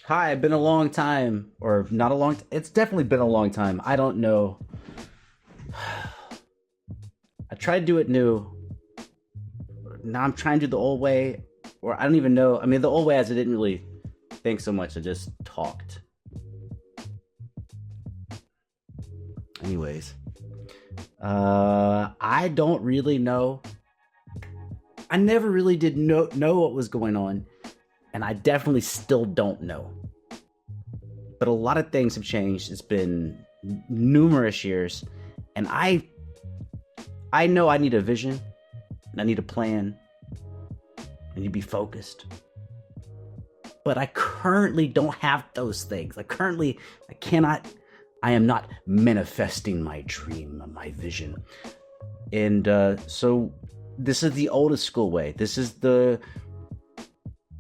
Hi, been a long time, or not a long. It's definitely been a long time. I don't know. I tried to do it new. Now I'm trying to do the old way, or I don't even know. I mean, the old way, as I didn't really think so much. I just talked. Anyways, I don't really know. I never really did know what was going on, and I definitely still don't know. But a lot of things have changed. It's been numerous years, and I know I need a vision, and I need a plan. I need to be focused. But I currently don't have those things. I cannot. I am not manifesting my dream, my vision, and so this is the oldest school way. This is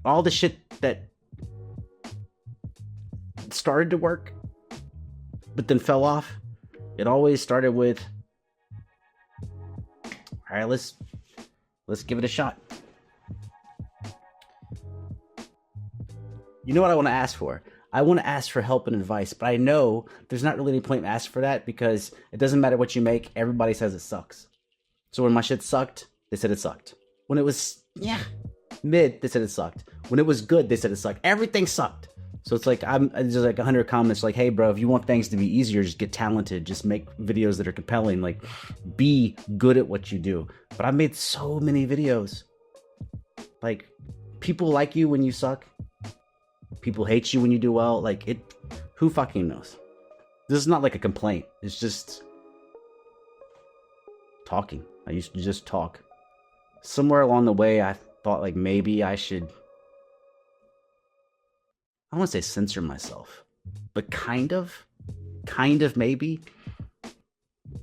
all the shit that started to work, but then fell off. It always started with, all right, let's give it a shot. You know what I want to ask for? I want to ask for help and advice, but I know there's not really any point in asking for that because it doesn't matter what you make. Everybody says it sucks. So when my shit sucked, they said it sucked. When it was, mid, they said it sucked. When it was good, they said it sucked. Everything sucked. So it's like, there's like 100 comments like, hey bro, if you want things to be easier, just get talented. Just make videos that are compelling. Like, be good at what you do. But I made so many videos. Like, people like you when you suck. People hate you when you do well. Like, who fucking knows? This is not like a complaint. It's just talking. I used to just talk. Somewhere along the way, I thought like maybe I should, I don't want to say censor myself, but kind of maybe.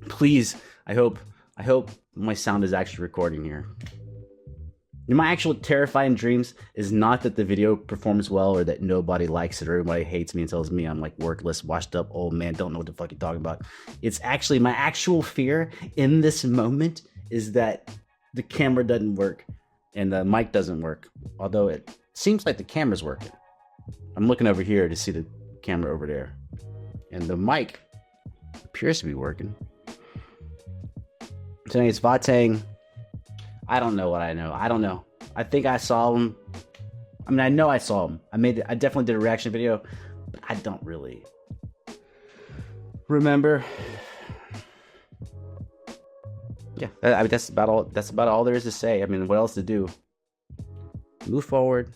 Please, I hope my sound is actually recording here. My actual terrifying dreams is not that the video performs well or that nobody likes it or everybody hates me and tells me I'm like worthless, washed up, old man, don't know what the fuck you're talking about. It's actually my actual fear in this moment is that the camera doesn't work and the mic doesn't work. Although it seems like the camera's working. I'm looking over here to see the camera over there. And the mic appears to be working. Today it's VAHTANG. I don't know what I know. I don't know. I think I saw him. I mean, I know I saw him. I definitely did a reaction video, but I don't really remember. Yeah, I mean, that's about all. That's about all there is to say. I mean, what else to do? Move forward.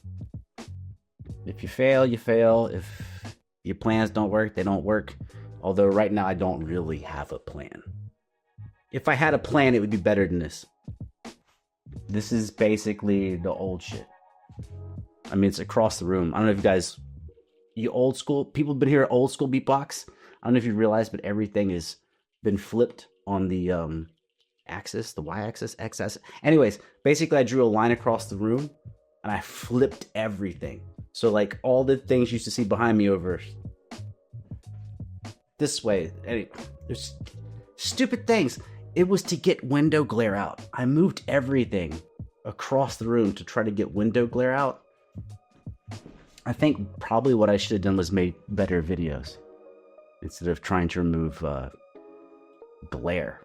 If you fail, you fail. If your plans don't work, they don't work. Although right now I don't really have a plan. If I had a plan, it would be better than this. This is basically the old shit. I mean, it's across the room. I don't know if you guys, you old school, people have been here old school beatbox. I don't know if you realize, but everything has been flipped on the axis, the y-axis, x-axis. Anyways, basically I drew a line across the room and I flipped everything. So like all the things you used to see behind me over this way. There's stupid things. It was to get window glare out. I moved everything across the room to try to get window glare out. I think probably what I should have done was made better videos instead of trying to remove glare.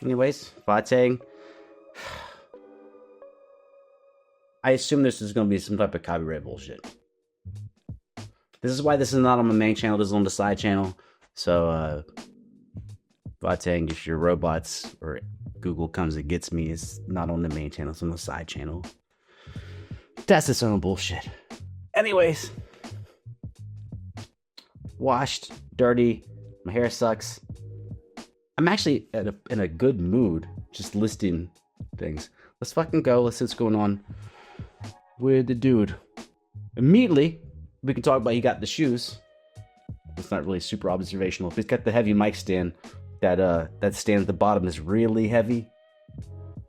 Anyways, VAHTANG. I assume this is going to be some type of copyright bullshit. This is why this is not on my main channel. This is on the side channel. So, VAHTANG, if your robots or Google comes and gets me, it's not on the main channel, it's on the side channel. That's its own bullshit. Anyways, washed, dirty, my hair sucks. I'm actually in a good mood, just listing things. Let's fucking go. Let's see what's going on with the dude. Immediately, we can talk about he got the shoes. It's not really super observational. If he's got the heavy mic stand, that stand at the bottom is really heavy.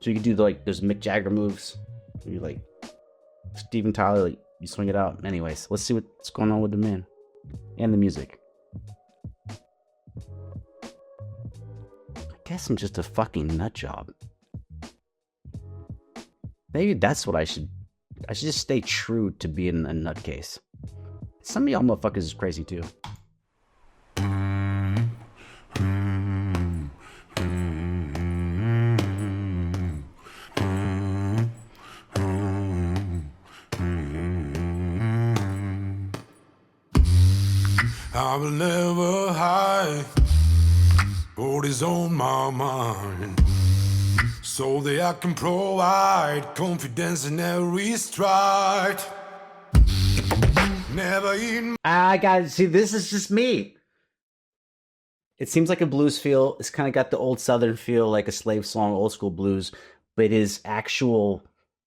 So you can do like those Mick Jagger moves. You like Steven Tyler, like you swing it out. Anyways, let's see what's going on with the man and the music. I guess I'm just a fucking nut job. Maybe that's what I should I should just stay true to being a nutcase. Some of y'all motherfuckers is crazy too. I will never hide what is on my mind, so that I can provide confidence in every stride. Never in. I got see. This is just me. It seems like a blues feel. It's kind of got the old Southern feel, like a slave song, old school blues. But his actual,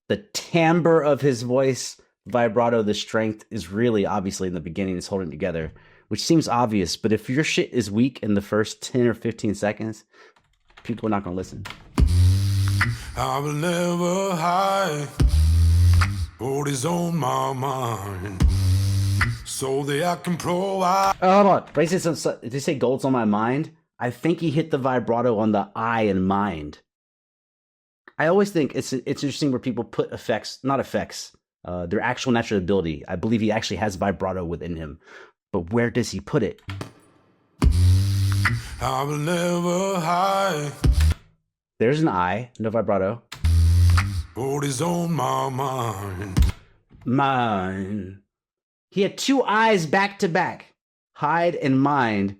the timbre of his voice, vibrato, the strength is really obviously in the beginning. It's holding it together, which seems obvious. But if your shit is weak in the first 10 or 15 seconds, people are not gonna listen. I will never hide what is on my mind, so that I can provide. Oh, hold on. Did they say gold's on my mind? I think he hit the vibrato on the I in mind. I always think it's interesting where people put effects, not effects, their actual natural ability. I believe he actually has vibrato within him. But where does he put it? I will never hide. There's an I, no vibrato. What is on my mind? Mine. He had two I's back to back. Hide and mind.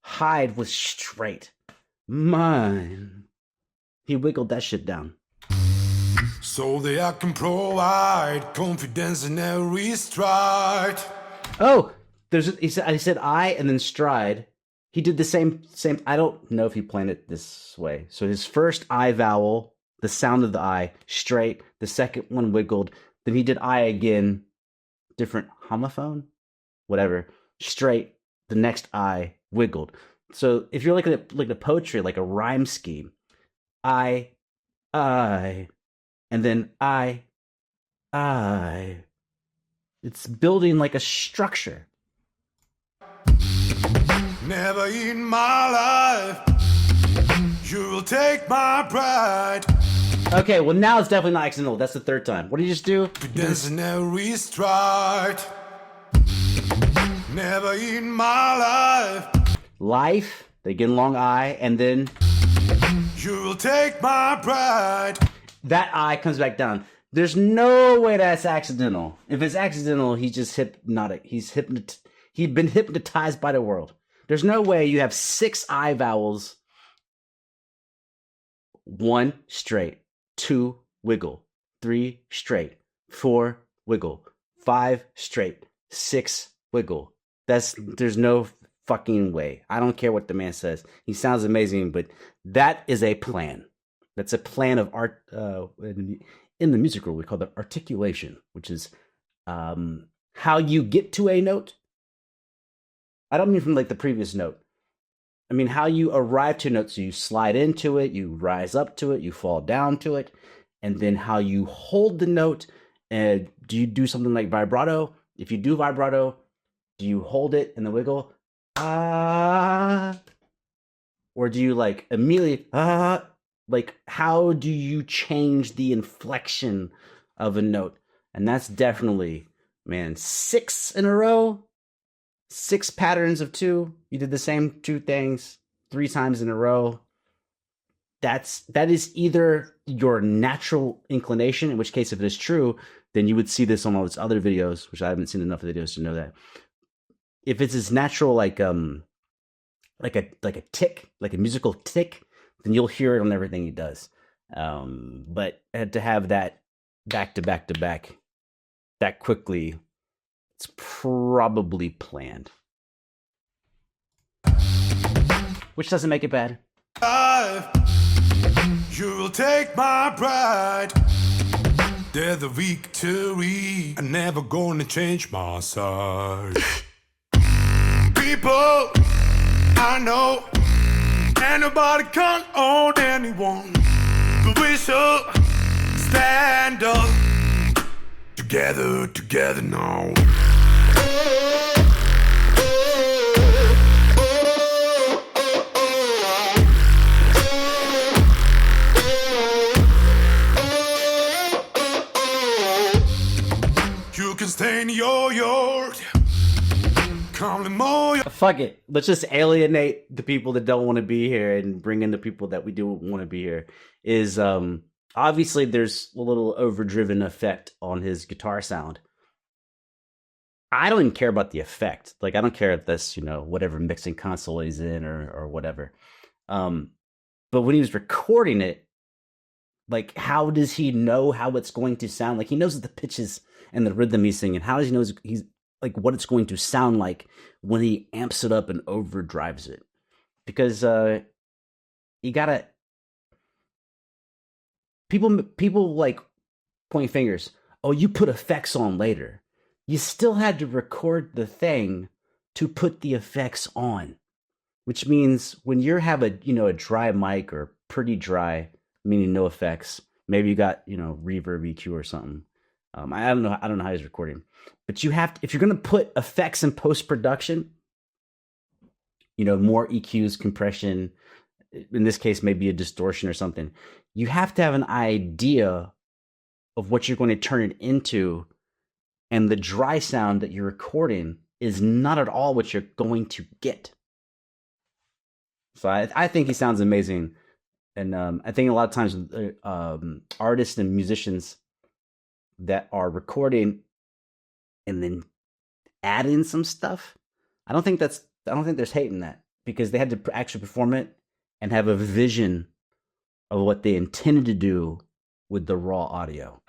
Hide was straight. Mine. He wiggled that shit down. So that I can provide confidence in every stride. Oh, he said I and then stride. He did the same. I don't know if he planned it this way. So his first I vowel, the sound of the I, straight. The second one wiggled. Then he did I again, different homophone, whatever, straight. The next I wiggled. So if you're looking at like the poetry, like a rhyme scheme, I, and then I. It's building like a structure. Never in my life you will take my pride. Okay, well now it's definitely not accidental. That's the third time. What did you just do? There's every stride. Never in my life. Life, they get a long I, and then you will take my pride. That I comes back down. There's no way that's accidental. If it's accidental, he's just hypnotic. He'd been hypnotized by the world. There's no way you have 6 I vowels. 1 straight, 2 wiggle, 3 straight, 4 wiggle, 5 straight, 6 wiggle. There's no fucking way. I don't care what the man says. He sounds amazing, but that is a plan. That's a plan of art. In the music world, we call that articulation, which is how you get to a note. I don't mean from like the previous note. I mean how you arrive to a note. So you slide into it, you rise up to it, you fall down to it, and then how you hold the note. And do you do something like vibrato? If you do vibrato, do you hold it and then wiggle? Ah. Or do you like immediately like how do you change the inflection of a note? And that's definitely, man, 6 in a row. 6 patterns of 2. You did the same 2 things 3 times in a row. That is either your natural inclination, in which case if it is true, then you would see this on all its other videos, which I haven't seen enough videos to know that. If it's his natural like a tick, like a musical tick, then you'll hear it on everything he does. But to have that back to back to back that quickly, it's probably planned. Which doesn't make it bad. You will take my pride. There's the victory. I'm never gonna change my side. People, I know, ain't nobody count on anyone. But we should stand up together now. can stay in your yard. Come to my Fuck it. Let's just alienate the people that don't want to be here and bring in the people that we do want to be here. Is obviously there's a little overdriven effect on his guitar sound. I don't even care about the effect. Like, I don't care if that's, whatever mixing console he's in or whatever. But when he was recording it, like, how does he know how it's going to sound? Like, he knows the pitches and the rhythm he's singing. How does he know he's like what it's going to sound like when he amps it up and overdrives it? Because you gotta people like point fingers. Oh, you put effects on later. You still had to record the thing to put the effects on, which means when you have a dry mic or pretty dry, meaning no effects, maybe you got reverb EQ or something. I don't know how he's recording, but you have to, if you're going to put effects in post production, more EQs, compression, in this case maybe a distortion or something. You have to have an idea of what you're going to turn it into. And the dry sound that you're recording is not at all what you're going to get. So I think he sounds amazing. And I think a lot of times artists and musicians that are recording and then add in some stuff, I don't think there's hate in that, because they had to actually perform it and have a vision of what they intended to do with the raw audio.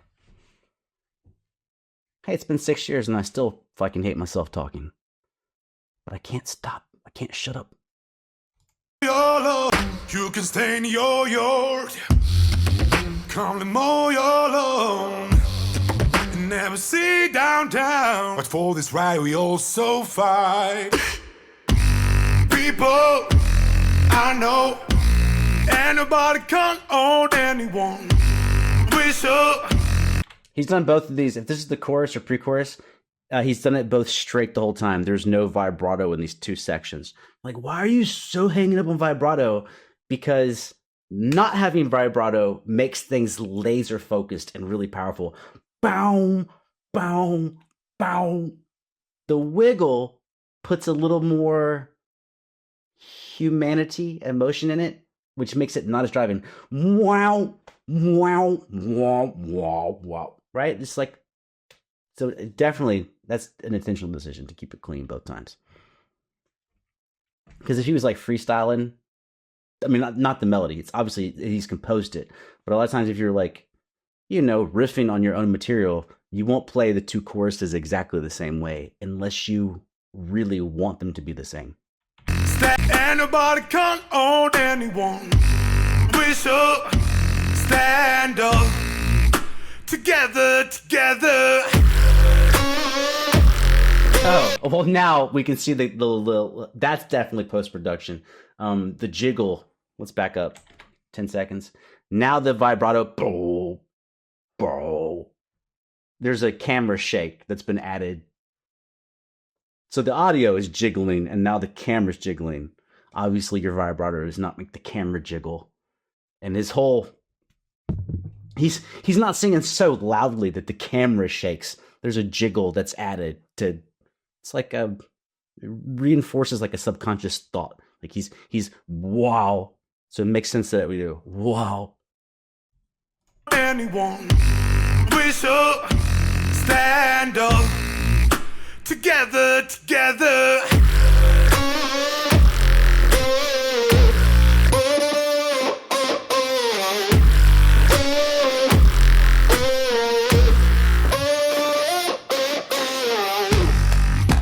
Hey, it's been 6 years and I still fucking hate myself talking. But I can't stop. I can't shut up. You can stay in your yard. Come to mow your lawn. Never see downtown. But for this right we also fight. People I know, and nobody can't own anyone. Wish up. He's done both of these. If this is the chorus or pre-chorus, he's done it both straight the whole time. There's no vibrato in these two sections. Like, why are you so hanging up on vibrato? Because not having vibrato makes things laser focused and really powerful. Bow, bow, bow. The wiggle puts a little more humanity, emotion in it, which makes it not as driving. Wow, wow, wow, wow, wow. Right? It's like, so definitely that's an intentional decision to keep it clean both times. Because if he was like freestyling, I mean, not the melody, it's obviously he's composed it, but a lot of times if you're like, riffing on your own material, you won't play the two choruses exactly the same way unless you really want them to be the same. And nobody can't own anyone. Wish up, stand up. Together. Oh, well, now we can see the little that's definitely post-production. The jiggle, let's back up 10 seconds. Now the vibrato, bow, bow. There's a camera shake that's been added. So the audio is jiggling, and now the camera's jiggling. Obviously, your vibrato does not make the camera jiggle. And his whole... He's not singing so loudly that the camera shakes. There's a jiggle that's added to... It's like it reinforces like a subconscious thought. Like he's wow. So it makes sense that we do wow. Anyone, wish up, stand up, together.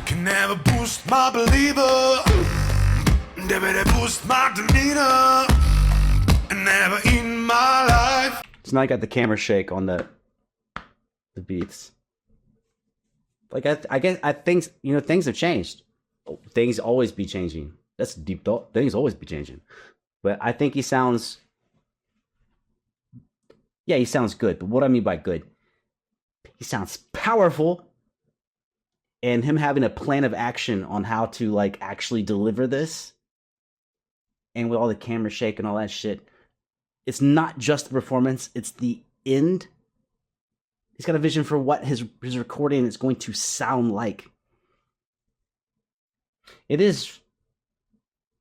Can never boost my believer, never boost my demeanor, never in my life. So now I got the camera shake on the beats. Like I guess I think things have changed. Things always be changing. That's a deep thought. Things always be changing. But I think he sounds good. But what I mean by good, he sounds powerful. And him having a plan of action on how to like actually deliver this, and with all the camera shake and all that shit, it's not just the performance, it's the end He's got a vision for what his recording is going to sound like. It is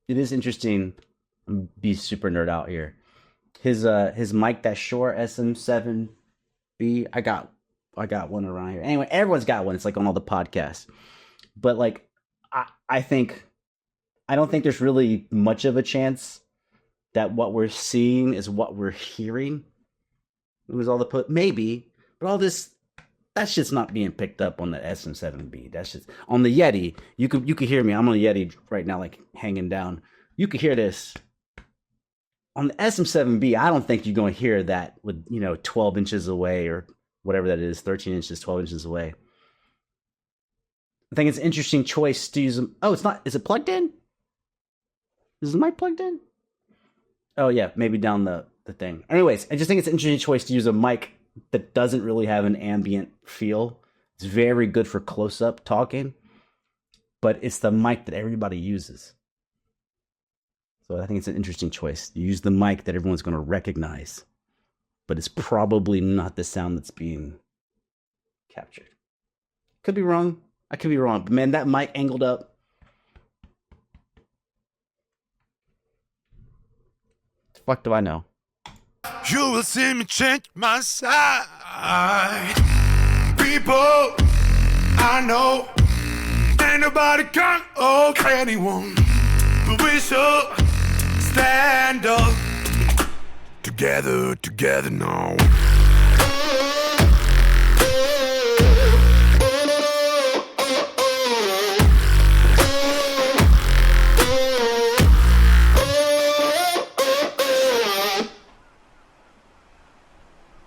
interesting. Be super nerd out here. His mic, that Shure SM7B. I got one around here. Anyway, everyone's got one. It's like on all the podcasts. But like, I don't think there's really much of a chance that what we're seeing is what we're hearing. It was all the maybe, but all this, that shit's not being picked up on the SM7B. That's just on the Yeti. You could hear me. I'm on the Yeti right now, like hanging down. You could hear this on the SM7B. I don't think you're going to hear that with 12 inches away or whatever that is, 13 inches, 12 inches away. I think it's an interesting choice to use them. Oh, it's not. Is it plugged in? Is the mic plugged in? Oh yeah, maybe down the thing. Anyways, I just think it's an interesting choice to use a mic that doesn't really have an ambient feel. It's very good for close-up talking, but it's the mic that everybody uses. So I think it's an interesting choice. You use the mic that everyone's going to recognize, but it's probably not the sound that's being captured. Could be wrong. I could be wrong, but man, that mic angled up. The fuck do I know? You will see me change my side. People, I know ain't nobody can hold anyone, but we should stand up together now.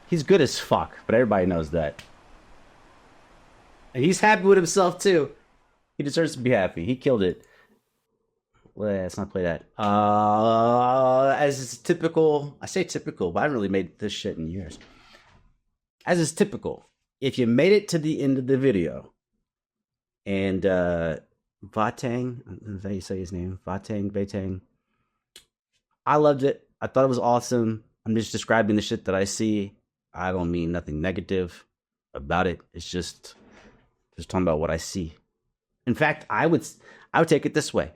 He's good as fuck, but everybody knows that. And he's happy with himself, too. He deserves to be happy. He killed it. Let's not play that. As is typical, I say typical, but I haven't really made this shit in years. As is typical, if you made it to the end of the video, and VAHTANG, is that how you say his name? VAHTANG. I loved it. I thought it was awesome. I'm just describing the shit that I see. I don't mean nothing negative about it. It's just talking about what I see. In fact, I would take it this way.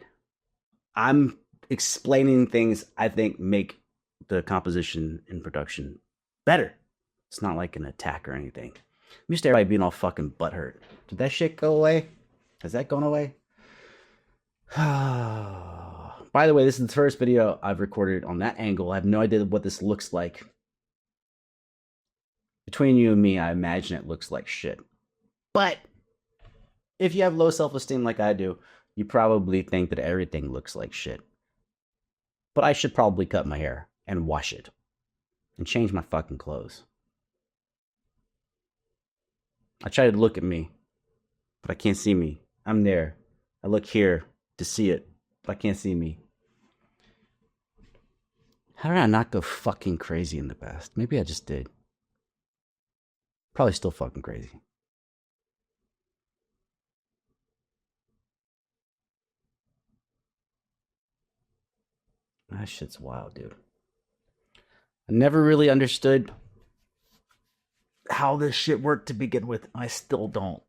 I'm explaining things I think make the composition and production better. It's not like an attack or anything. I'm used to everybody being all fucking butthurt. Did that shit go away? Has that gone away? By the way, this is the first video I've recorded on that angle. I have no idea what this looks like. Between you and me, I imagine it looks like shit. But if you have low self-esteem like I do, you probably think that everything looks like shit. But I should probably cut my hair and wash it and change my fucking clothes. I try to look at me, but I can't see me. I'm there. I look here to see it, but I can't see me. How did I not go fucking crazy in the past? Maybe I just did. Probably still fucking crazy. That shit's wild, dude. I never really understood how this shit worked to begin with. I still don't.